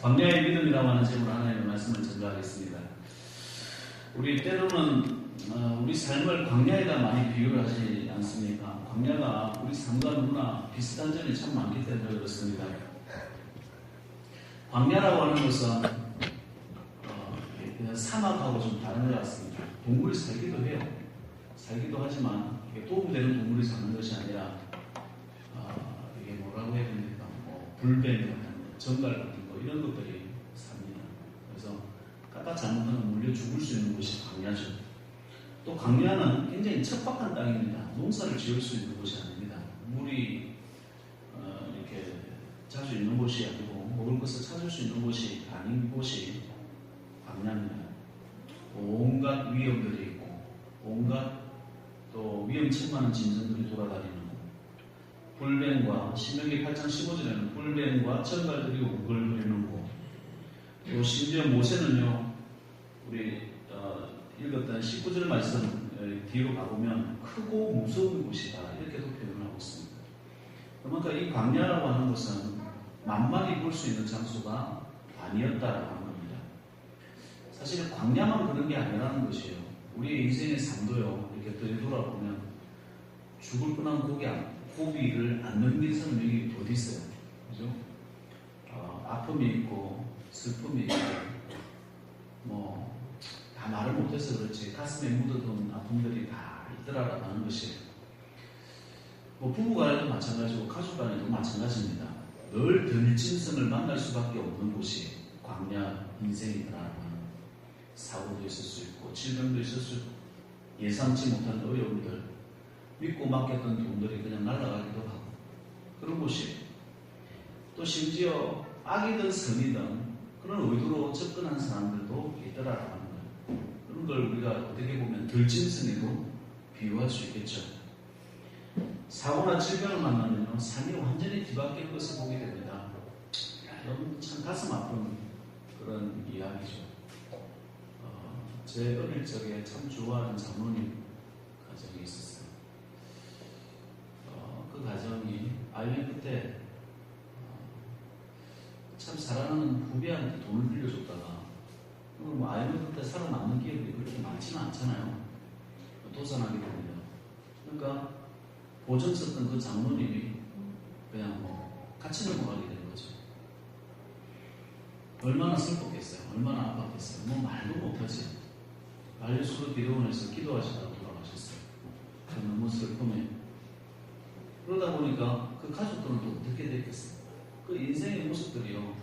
광야의 믿음이라고 하는 제목으로 하나님의 말씀을 전달하겠습니다. 우리 때로는 우리 삶을 광야에다 많이 비유를 하지 않습니까? 광야가 우리 삶과 너무나 비슷한 점이 참 많기 때문에 그렇습니다. 광야라고 하는 것은 사막하고 좀 다른 것 같습니다. 동물이 살기도 해요. 살기도 하지만 도움되는 동물이 사는 것이 아니라 이게 뭐라고 해야 됩니까? 불뱀 같은 거, 정갈 같은 거 이런 것들이 삽니다. 그래서 까딱 잘못하면 물려 죽을 수 있는 곳이 광야죠. 또 광야는 굉장히 척박한 땅입니다. 농사를 지을 수 있는 곳이 아닙니다. 물이 이렇게 자주 있는 곳이 아니고 먹을 것을 찾을 수 있는 곳이 아닌 곳이 광야입니다. 온갖 위험들이 있고 온갖 또 위험천만한 짐승들이 돌아다니는 불뱀과 신명기 8장 15절에는 불뱀과 정갈들이 우글거리는 곳. 또 심지어 모세는요, 우리 읽었던 19절 말씀 뒤로 가보면 크고 무서운 곳이다 이렇게도 표현을 하고 있습니다. 그러니까 이 광야라고 하는 것은 만만히 볼 수 있는 장소가 아니었다라고 하는 겁니다. 사실은 광야만 그런 게 아니라는 것이에요. 우리의 인생의 삶도요, 이렇게 되돌아보면 죽을 뻔한 고비를 안 넘긴 사람이 어디 있어요? 그죠? 아픔이 있고 슬픔이 있고 다 말을 못해서 그렇지 가슴에 묻어둔 아픔들이 다 있더라라고 하는 것이에요. 부부간에도 마찬가지고 가족간에도 마찬가지입니다. 늘 들짐승을 만날 수밖에 없는 곳이 광야 인생이더라라고 하는 사고도 있을 수 있고 질병도 있을 수 있고 예상치 못한 어려움들, 믿고 맡겼던 돈들이 그냥 날아가기도 하고 그런 곳이 또 심지어 악이든 선이든 그런 의도로 접근한 사람들도 있더라라고 하는 거예요. 그런 걸 우리가 어떻게 보면 들짐승에도 비유할 수 있겠죠. 사고나 질병을 만나면 삶이 완전히 뒤바뀐 것을 보게 됩니다. 여러분 참 가슴 아픈 그런 이야기죠. 제 어릴 적에 참 좋아하는 장모님 가정이 있었어요. 그 가정이 IMF 때 참 사랑하는 후배한테 돈을 빌려줬다가 IMF 때 살아남는 기업이 그렇게 많지는 않잖아요. 도산하게 됩니다. 그러니까 보증 썼던 그 장모님이 그냥 같이 넘어가게 되는 거죠. 얼마나 슬펐겠어요. 얼마나 아팠겠어요. 말도 못하지. 알려주고 기도원에서 기도하시다가 돌아가셨어요. 너무 슬픔에. 그러다 보니까 그 가족들은 또 어떻게 됐겠어요? 그 인생의 모습들이요,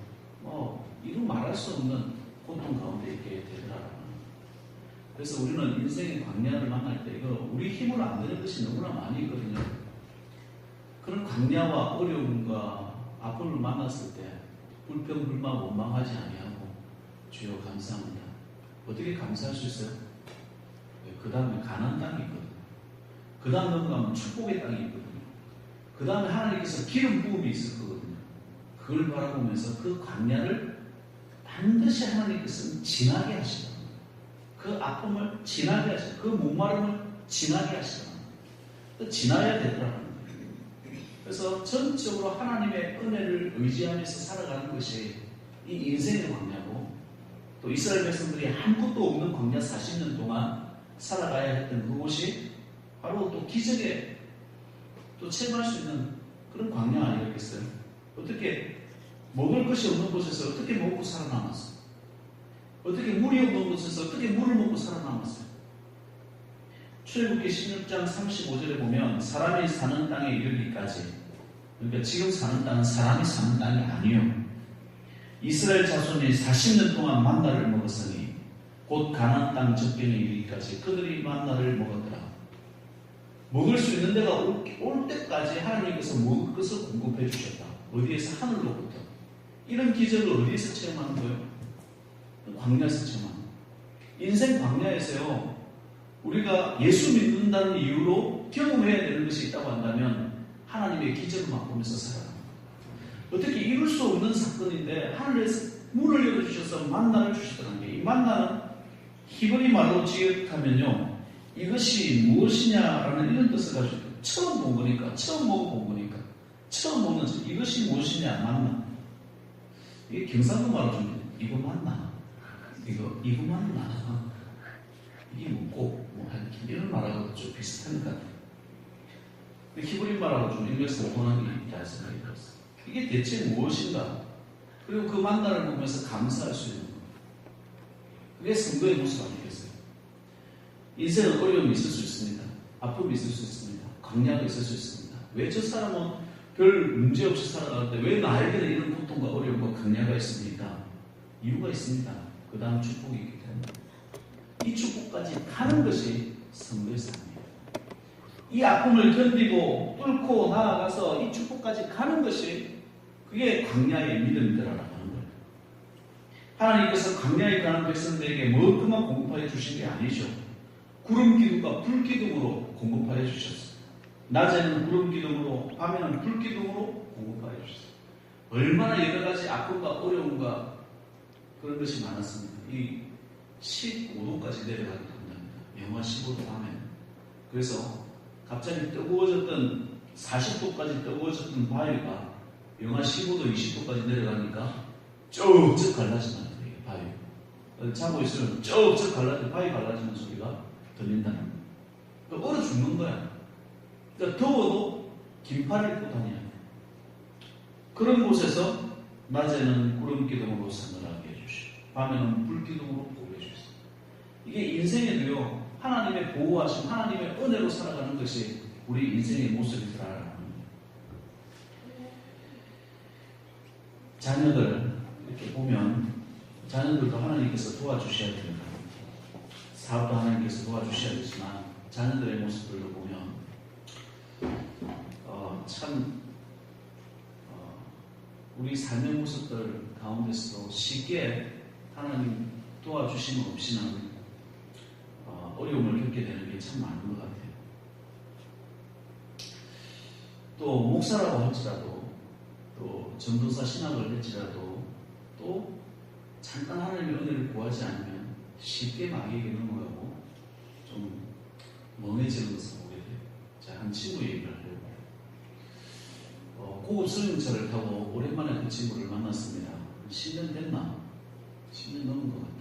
이루 말할 수 없는 고통 가운데 있게 되더라고요. 그래서 우리는 인생의 광야를 만날 때 우리 힘으로 안 되는 것이 너무나 많이 있거든요. 그런 광야와 어려움과 아픔을 만났을 때 불평불만 원망하지 아니하고 주여 감사합니다. 어떻게 감사할 수 있어요? 그 다음에 가나안 땅이 있거든요. 그 다음 넘어가면 축복의 땅이 있거든요. 그 다음에 하나님께서 기름 부음이 있을 거거든요. 그걸 바라보면서 그 광야를 반드시 하나님께서는 지나게 하시다. 그 아픔을 지나게 하시다. 그 목마름을 지나게 하시다. 지나야 되더라고요. 그래서 전적으로 하나님의 은혜를 의지하면서 살아가는 것이 이 인생의 광야고, 또 이스라엘 백성들이 아무것도 없는 광야 40년 동안 살아가야 했던 그곳이 바로 또 기적에 또 체험할 수 있는 그런 광야 아니겠어요? 어떻게 먹을 것이 없는 곳에서 어떻게 먹고 살아남았어요? 어떻게 물이 없는 곳에서 어떻게 물을 먹고 살아남았어요? 출애굽기 16장 35절에 보면 사람이 사는 땅에 이르기까지, 그러니까 지금 사는 땅은 사람이 사는 땅이 아니요, 이스라엘 자손이 40년 동안 만나를 먹었으니 곧 가나안 땅 적경에 이르기까지 그들이 만나를 먹었더라. 먹을 수 있는 데가 올 때까지 하나님께서 먹을 것을 공급해 주셨다. 어디에서? 하늘로부터. 이런 기적을 어디에서 체험하는 거예요? 광야에서 체험하는 거예요. 인생 광야에서요, 우리가 예수 믿는다는 이유로 경험해야 되는 것이 있다고 한다면 하나님의 기적을 맛보면서 살아가는 거예요. 어떻게 이룰 수 없는 사건인데 하늘에서 문을 열어주셔서 만나를 주시더라는 게, 이 만나는 히브리 말로 지역하면요, 이것이 무엇이냐라는 이런 뜻을 가지고 처음 본 거니까, 처음 먹어본 거니까, 처음 먹는 이것이 무엇이냐, 만나. 이게 경상도 말로 좀 이거 맞나? 이거 맞나? 이게 묻고 이런 말하고 좀 비슷한 것 같아요. 히브리 말하고 좀 일맥상 통하는 게 있다 생각이 들었어요. 이게 대체 무엇인가? 그리고 그 만나를 보면서 감사할 수 있는 것. 그게 성도의 모습 아니겠어요? 인생은 어려움이 있을 수 있습니다. 아픔이 있을 수 있습니다. 강약이 있을 수 있습니다. 왜 저 사람은 별 문제 없이 살아가는데 왜 나에게는 이런 고통과 어려움과 강약이 있습니까? 이유가 있습니다. 그 다음 축복이 있기 때문에. 이 축복까지 가는 것이 성도의 삶이에요. 이 아픔을 견디고 뚫고 나아가서 이 축복까지 가는 것이 그게 광야의 믿음이라고 하는 거예요. 하나님께서 광야에 가는 백성들에게 뭐든만 공급하여 주신 게 아니죠. 구름 기둥과 불 기둥으로 공급하여 주셨어요. 낮에는 구름 기둥으로, 밤에는 불 기둥으로 공급하여 주셨어요. 얼마나 여러 가지 아픔과 어려움과 그런 것이 많았습니다. 이 15도까지 내려가기도 한답니다. 영하 15도 밤에. 그래서 갑자기 뜨거워졌던 40도까지 뜨거워졌던 바위가 영하 15도, 20도까지 내려가니까 쭉쭉 갈라진다는 거예요. 바위. 자고 있으면 쭉쭉 갈라지는 바위 갈라지는 소리가 들린다는 거예요. 그러니까 얼어 죽는 거야. 그러니까 더워도 긴팔을 입고 다녀야 돼. 그런 곳에서 낮에는 구름 기둥으로 서늘하게 해주시고 밤에는 불 기둥으로 보게 해주시고 이게 인생에도요 하나님의 보호하심, 하나님의 은혜로 살아가는 것이 우리 인생의 모습이더라라는 거예요. 자녀들 이렇게 보면 자녀들도 하나님께서 도와주셔야 됩니다. 사업도 하나님께서 도와주셔야 되지만 자녀들의 모습들도 보면 참 우리 삶의 모습들 가운데서도 쉽게 하나님 도와주심 없이는 어려움을 겪게 되는 게 참 많은 것 같아요. 또 목사라고 할지라도 또 전도사 신학을 할지라도 또 잠깐 하나님의 은혜를 구하지 않으면 쉽게 마귀에게 넘어가고 좀 멍해지는 것을 보게 돼요. 제가 한 친구 얘기를 하려고 고급 승용차를 타고 오랜만에 그 친구를 만났습니다. 10년 됐나? 10년 넘은 것 같다.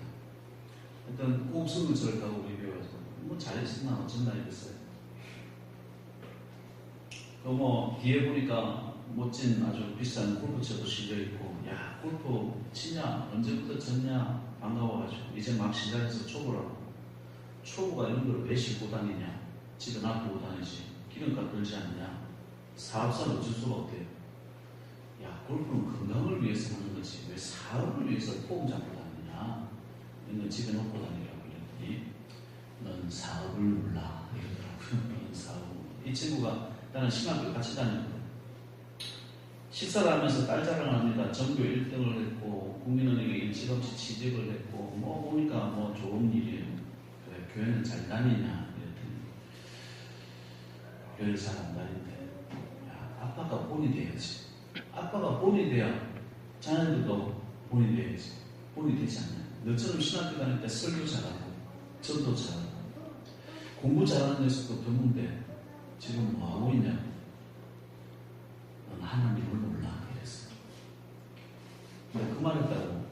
일단 고급 승용차를 타고 우리 배워서 뭐 잘했었나 어쩐다 이랬어요. 뒤에 보니까 멋진 아주 비싼 골프채도 실려있고 야 골프 치냐? 언제부터 쳤냐? 반가워가지고 이제 막 시작해서 초보라고. 초보가 이런 걸 왜 싣고 다니냐? 집에 놔두고 다니지. 기름값 들지 않냐? 사업사는 어쩔 수가 없대요. 야 골프는 건강을 위해서 하는 거지 왜 사업을 위해서 포옹 잡고 다니냐? 이런 건 집에 놓고 다니라고 그랬더니 넌 사업을 몰라 이러더라고요. 넌 사업. 이 친구가 나는 신학교 같이 다녔거든. 식사를 하면서 딸 자랑합니다. 전교 1등을 했고 국민은행에 일찌감치 취직을 했고 보니까 좋은 일이에요. 그래 교회는 잘 다니냐 이랬더니 교회를 잘 안 다닌대. 야 아빠가 본이 돼야지. 아빠가 본이 돼야 자녀들도 본이 돼야지. 본이 되지 않냐. 너처럼 신학교 다닐 때 설교 잘하고 전도 잘하고 공부 잘하는 녀석도 드문데 지금 뭐하고 있냐? 넌 하나님을 몰라 이랬어요. 근데 그 말을 따고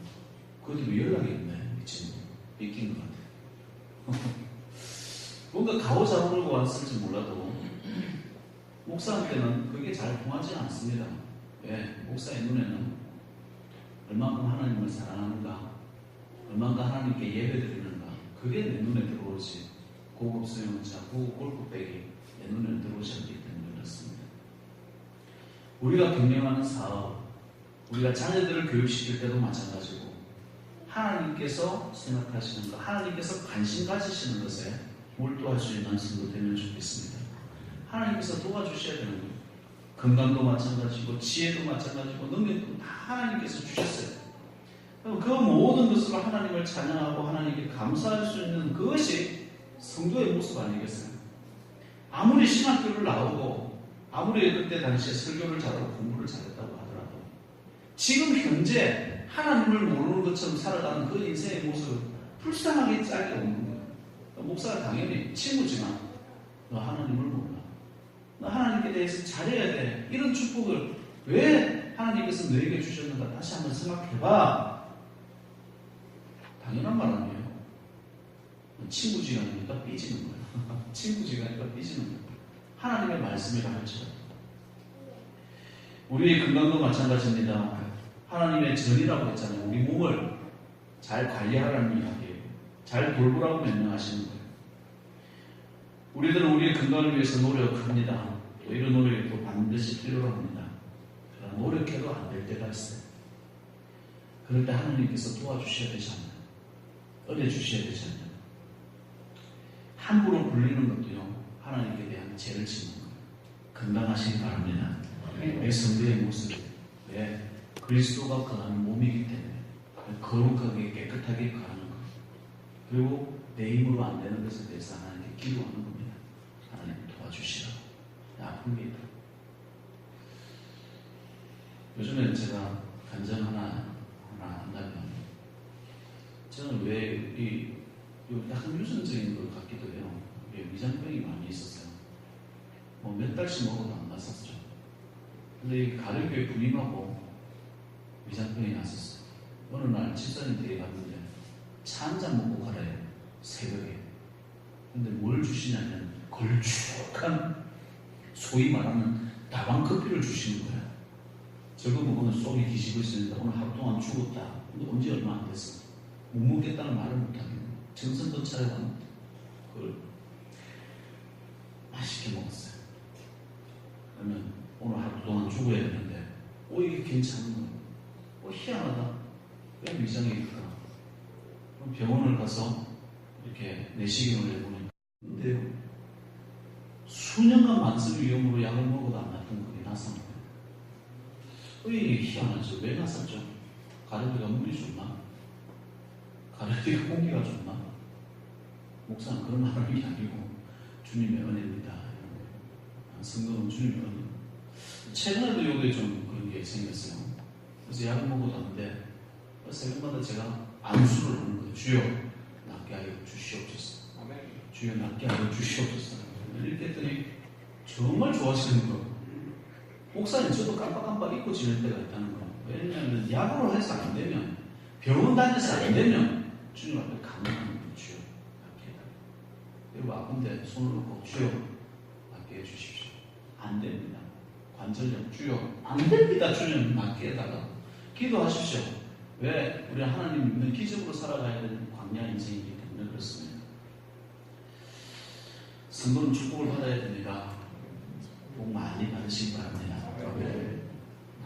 그 뒤로 연락이 있네. 이 친구 삐낀 것 같아요. 뭔가 가오잡으려고 왔을지 몰라도 목사한테는 그게 잘 통하지 않습니다. 왜? 목사의 눈에는 얼만큼 하나님을 사랑하는가, 얼만큼 하나님께 예배드리는가, 그게 내 눈에 들어오지. 고급 수용차, 고급 골프백이 내 눈에 들어오셨기 때문에 그렇습니다. 우리가 경영하는 사업, 우리가 자녀들을 교육시킬 때도 마찬가지고 하나님께서 생각하시는 것, 하나님께서 관심 가지시는 것에 몰두할 수 있는 성도 되면 좋겠습니다. 하나님께서 도와주셔야 되는 거예요. 건강도 마찬가지고 지혜도 마찬가지고 능력도 다 하나님께서 주셨어요. 그럼 그 모든 것으로 하나님을 찬양하고 하나님께 감사할 수 있는 그것이 성도의 모습 아니겠어요? 아무리 신학교를 나오고 아무리 그때 당시에 설교를 잘하고 공부를 잘했다고 하더라도 지금 현재 하나님을 모르는 것처럼 살아가는 그 인생의 모습을 불쌍하게 짧게 없는 거예요. 목사가 당연히 친구지만 너 하나님을 몰라. 너 하나님께 대해서 잘해야 돼. 이런 축복을 왜 하나님께서 너에게 주셨는가 다시 한번 생각해봐. 당연한 말 아니에요. 친구지간이니까 삐지는 거예요. 친구지간이니까 삐지는 거예요. 하나님의 말씀이라 할지라도. 우리의 건강도 마찬가지입니다. 하나님의 전이라고 했잖아요. 우리 몸을 잘 관리하라는 이야기예요. 잘 돌보라고 명령하시는 거예요. 우리들은 우리의 건강을 위해서 노력합니다. 또 이런 노력이 또 반드시 필요로 합니다. 그러나 노력해도 안 될 때가 있어요. 그럴 때 하나님께서 도와주셔야 되지 않나요? 은혜주셔야 되지 않나요? 함부로 굴리는 것도요, 하나님께 대한 죄를 짓는 거예요. 건강하시기 바랍니다. 내 성도의 모습, 내 그리스도가 거하는 몸이기 때문에 거룩하게 깨끗하게 거하는 것, 그리고 내 힘으로 안 되는 것에 대해서 하나님께 기도하는 겁니다. 하나님 도와주시라고. 아픕니다. 요즘에 제가 간증 하나 한다면, 저는 왜 약간 유전적인 것 같기도 해요. 위장병이 많이 있었어요. 몇 달씩 먹어도 안 났었죠. 근데 이 가족교회 부임하고 위장병이 났었어요. 어느 날 집사님 댁에 갔는데 차 한 잔 먹고 가래요. 새벽에. 근데 뭘 주시냐면 걸쭉한, 소위 말하는 다방커피를 주시는 거예요. 저거 먹으면 속이 뒤집어 있습니다. 오늘 하루 동안 죽었다. 근데 언제 얼마 안 됐어. 못 먹겠다는 말을 못하겠네. 정성도 차려봤는데 그걸 맛있게 먹었어요. 그러면 오늘 하루 동안 죽어야 되는데 이게 괜찮은 거예요. 희한하다. 왜 위장이 있을까? 그럼 병원을 가서 이렇게 내시경을 해보니, 근데 수년간 만성 위염으로 약을 먹어도 안 났던 그게 났었는 거예요. 희한하죠. 왜 났었죠? 가래비가 물이 좋나? 가래비가 공기가 좋나? 목사는 그런 말하는 게 아니고 주님의 은혜입니다. 성도는 주님의 은혜. 최근에도 여기에 좀 그런 게 생겼어요. 그래서 약을 먹어도 하는데 새벽마다 제가 안수를 하는 거예요. 주여 낫게 하여 주시옵소서. 주여 낫게 하여 주시옵소서. 이렇게 했더니 정말 좋아하시는 거예요. 목사님 저도 깜빡깜빡 잊고 지낼 때가 있다는 거예요. 왜냐하면 약으로 해서 안 되면, 병원 다녀서 안 되면 주님 앞에 감사하는 거예요. 주여 낫게 해달라고. 그리고 아픈데 손을 놓고 주여 낫게 해주십시오. 안 됩니다. 관절염 주여 안 됩니다. 주님 낫게 해달라고 기도하십시오. 왜? 우리 하나님 믿는 기적으로 살아가야 되는 광야 인생이기 때문에 그렇습니다. 성도는 축복을 받아야 됩니다. 복 많이 받으시기 바랍니다.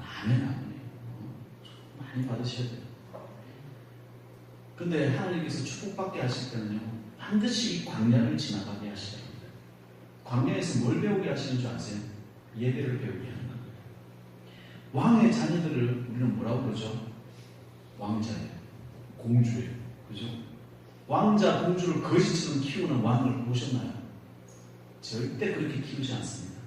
아멘. 많이 받으셔야 돼요. 근데 하나님께서 축복받게 하실 때는요, 반드시 이 광야를 지나가게 하시야 됩니다. 광야에서 뭘 배우게 하시는 줄 아세요? 예배를 배우게 하는 겁니다. 왕의 자녀들을 우리는 뭐라고 그러죠? 왕자예요. 공주예요. 그죠? 왕자, 공주를 거지처럼 키우는 왕을 보셨나요? 절대 그렇게 키우지 않습니다.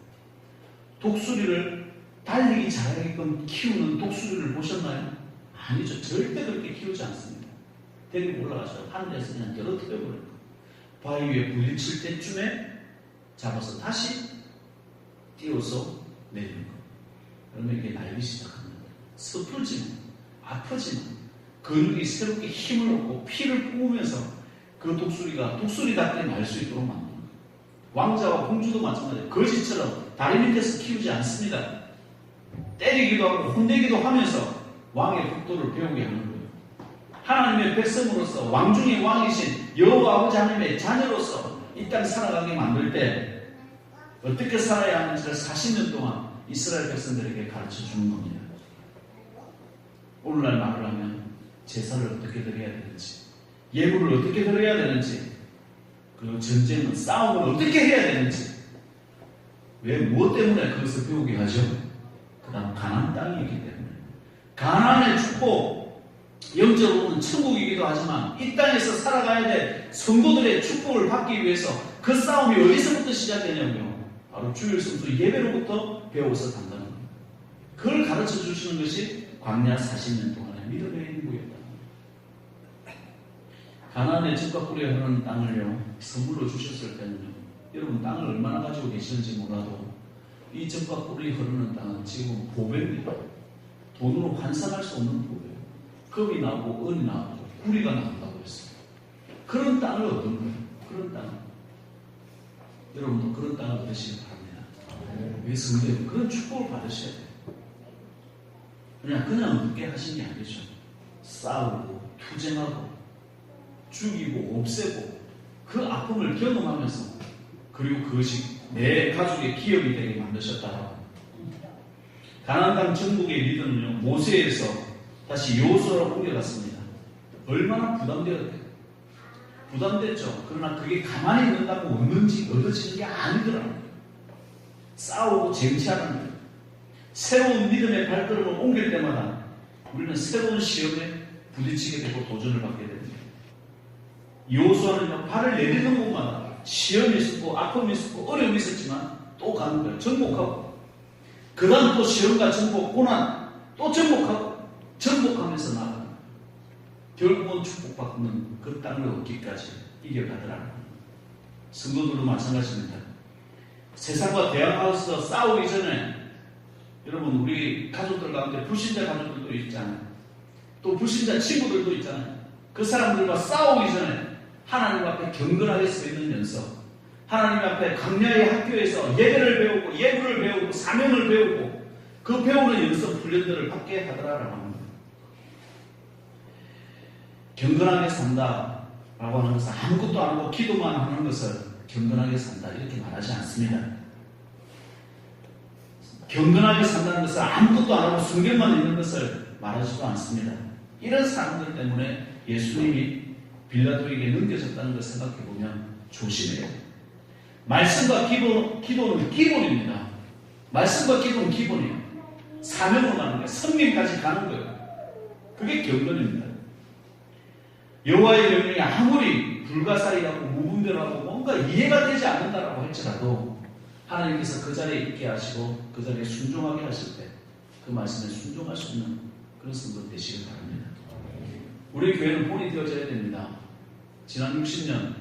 독수리를 달리기 잘하게끔 키우는 독수리를 보셨나요? 아니죠. 절대 그렇게 키우지 않습니다. 데리고 올라가서 하늘에서 그냥 떨어뜨려버릴 거예요. 바위 위에 부딪힐 때쯤에 잡아서 다시 띄워서 내리는 거예요. 그러면 이게 날기 시작합니다. 섣불지만, 아프지만, 근육이 새롭게 힘을 얻고 피를 뿜으면서 그 독수리답게 날 수 있도록 만듭니다. 왕자와 공주도 마찬가지예요. 거지처럼 다리 밑에서 키우지 않습니다. 때리기도 하고 혼내기도 하면서 왕의 국도를 배우게 하는 거예요. 하나님의 백성으로서 왕중의 왕이신 여호와 아버지 하나님의 자녀로서 이 땅 살아가게 만들 때 어떻게 살아야 하는지를 40년 동안 이스라엘 백성들에게 가르쳐 주는 겁니다. 오늘날 말을 하면 제사를 어떻게 드려야 되는지, 예물을 어떻게 드려야 되는지, 그리고 전쟁은, 싸움을 어떻게 해야 되는지, 왜, 무엇 때문에 그것을 배우게 하죠? 그 다음 가나안 땅이기 때문에. 가나안의 축복, 영적으로는 천국이기도 하지만 이 땅에서 살아가야 될 성도들의 축복을 받기 위해서 그 싸움이 어디서부터 시작되냐면요, 바로 주일 성수 예배로부터 배워서 간다는 겁니다. 그걸 가르쳐 주시는 것이 광야 40년 동안의 믿음의 행보였다. 가나안의 젖과 꿀이 흐르는 땅을요, 선물로 주셨을 때는요, 여러분 땅을 얼마나 가지고 계시는지 몰라도 이 젖과 꿀이 흐르는 땅은 지금 보배입니다. 돈으로 환산할 수 없는 부예요. 금이 나오고 은이 나오고 구리가 나온다고 했어요. 그런 땅을 얻은 거예요. 그런 땅. 여러분도 그런 땅을 얻으시기 바랍니다. 왜 성도님 그런 축복을 받으셔야 돼요. 그냥 얻게 하신 게 아니죠. 싸우고 투쟁하고 죽이고 없애고 그 아픔을 경험하면서 그리고 그것이 내 가족의 기업이 되게 만드셨다라고. 가나안 땅 정복의 리더는요, 모세에서 다시 여호수아로 옮겨갔습니다. 얼마나 부담됐죠. 그러나 그게 가만히 있는다고 얻어지는 게 아니더라고요. 싸우고 쟁취하는 거예요. 새로운 믿음의 발걸음을 옮길 때마다 우리는 새로운 시험에 부딪히게 되고 도전을 받게 됩니다. 여호수아는 발을 내딛는 곳마다 시험이 있었고 아픔이 있었고 어려움이 있었지만 또 가는 거예요. 정복하고 그 다음 또 시험과 정복, 고난 또 정복하면서 나아가는 거예요. 결국은 축복받는 그 땅을 얻기까지 이겨가더라는 거예요. 성도들도 마찬가지입니다. 세상과 대항하면서 싸우기 전에 여러분 우리 가족들 가운데 불신자 가족들도 있잖아요. 또 불신자 친구들도 있잖아요. 그 사람들과 싸우기 전에 하나님 앞에 경건하게 서 있는 연습, 하나님 앞에 강야의 학교에서 예배를 배우고 예물을 배우고 사명을 배우고 그 배우는 연습 훈련들을 받게 하더라라고 합니다. 경건하게 산다라고 하는 것은 아무것도 안 하고 기도만 하는 것을 경건하게 산다 이렇게 말하지 않습니다. 경건하게 산다는 것은 아무것도 안 하고 성경만 읽는 것을 말하지도 않습니다. 이런 사람들 때문에 예수님이 빌라도에게 넘겨졌다는 걸 생각해보면 조심해요. 말씀과 기도는 기본입니다. 말씀과 기도는 기본이에요. 사명으로 가는 거예요. 성님까지 가는 거예요. 그게 경건입니다. 여호와의 명령이 아무리 불가사의하고 무분별하고 뭔가 이해가 되지 않는다라고 할지라도 하나님께서 그 자리에 있게 하시고 그 자리에 순종하게 하실 때 그 말씀에 순종할 수 있는 그런 성도 되시길 바랍니다. 우리 교회는 본이 되어져야 됩니다. 지난 60년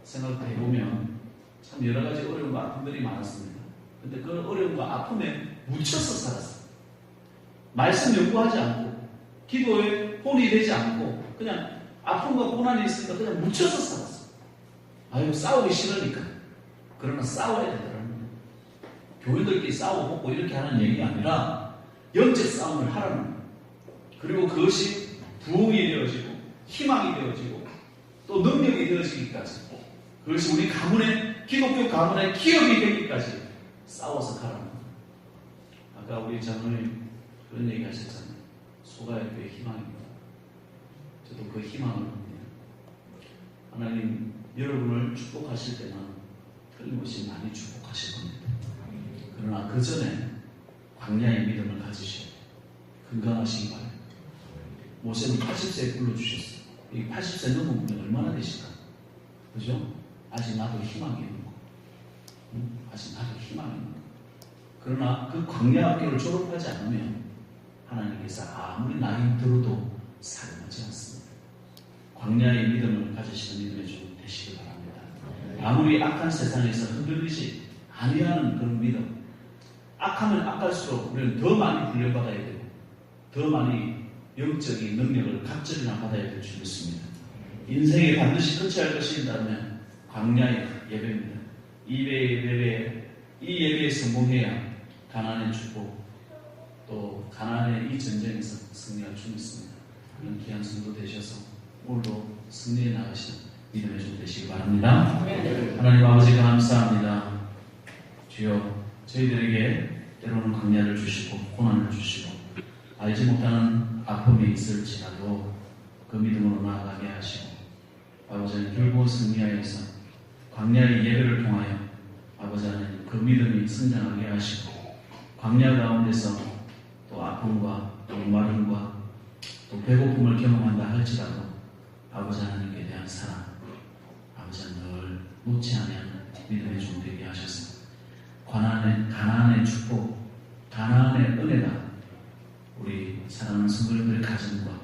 생각해보면 참 여러 가지 어려움과 아픔들이 많았습니다. 근데 그 어려움과 아픔에 묻혀서 살았어요. 말씀 연구하지 않고 기도에 본이 되지 않고 그냥 아픔과 고난이 있으니까 그냥 묻혀서 살았어요. 아유 싸우기 싫으니까. 그러나 싸워야 되더라고요. 교회들끼리 싸워보고 이렇게 하는 얘기가 아니라 영적 싸움을 하라는 거예요. 그리고 그것이 부흥이 되어지고 희망이 되어지고 또 능력이 되어지기까지 그것이 우리 가문의 기독교 가문의 기업이 되기까지 싸워서 가라는 거예요. 아까 우리 장로님 그런 얘기 하셨잖아요. 소가협교의 희망입니다. 저도 그 희망을 합니다. 하나님 여러분을 축복하실 때는 틀림없이 많이 축복하실 겁니다. 그러나 그 전에 광야의 믿음을 가지셔야 돼요. 건강하신 거예요. 모세는 80세에 불러주셨어요. 이 80세 넘은 분이 얼마나 되실까? 그죠? 아직 나도 희망이 있는 거. 아직 나도 희망이 있는 거. 그러나 그 광야 학교를 졸업하지 않으면 하나님께서 아무리 나이 들어도 사랑하지 않습니다. 광야의 믿음을 가지시는 믿음의 주 되시길 바랍니다. 아무리 악한 세상에서 흔들리지 아니하는 그런 믿음. 악하면 악할수록 우리는 더 많이 훈련받아야 되고 더 많이 영적인 능력을 갑절이나 받아야 될 줄 믿습니다. 인생에 반드시 끝이할 것이라면 광야의 예배입니다. 이 예배에 성공해야 가나안의 축복 또 가나안의 이 전쟁에서 승리할 줄 믿습니다. 그런 귀한 성도 되셔서 오늘도 승리해 나가시는 믿음의 주 되시기 바랍니다. 하나님 아버지 감사합니다. 주여 저희들에게 때로는 광야를 주시고 고난을 주시고 알지 못하는 아픔이 있을지라도 그 믿음으로 나아가게 하시고 아버지 하나님 결국 승리하여서 광야의 예배를 통하여 아버지 하나님 그 믿음이 성장하게 하시고 광야 가운데서 또 아픔과 또 마름과 또 배고픔을 경험한다 할지라도 아버지 하나님께 대한 사랑 아버지 늘 놓지 아니하는 믿음의 종 되게 하셔서 가나안의 축복, 가나안의 은혜가 우리 사랑하는 성도님들의 가정과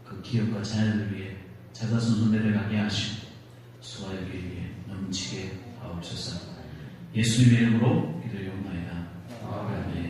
그 기업과 자녀들 위해 자자손손 내려가게 하시고 수아의 위에 넘치게 하옵소서. 예수님의 이름으로 기도해옵나이다. 아멘.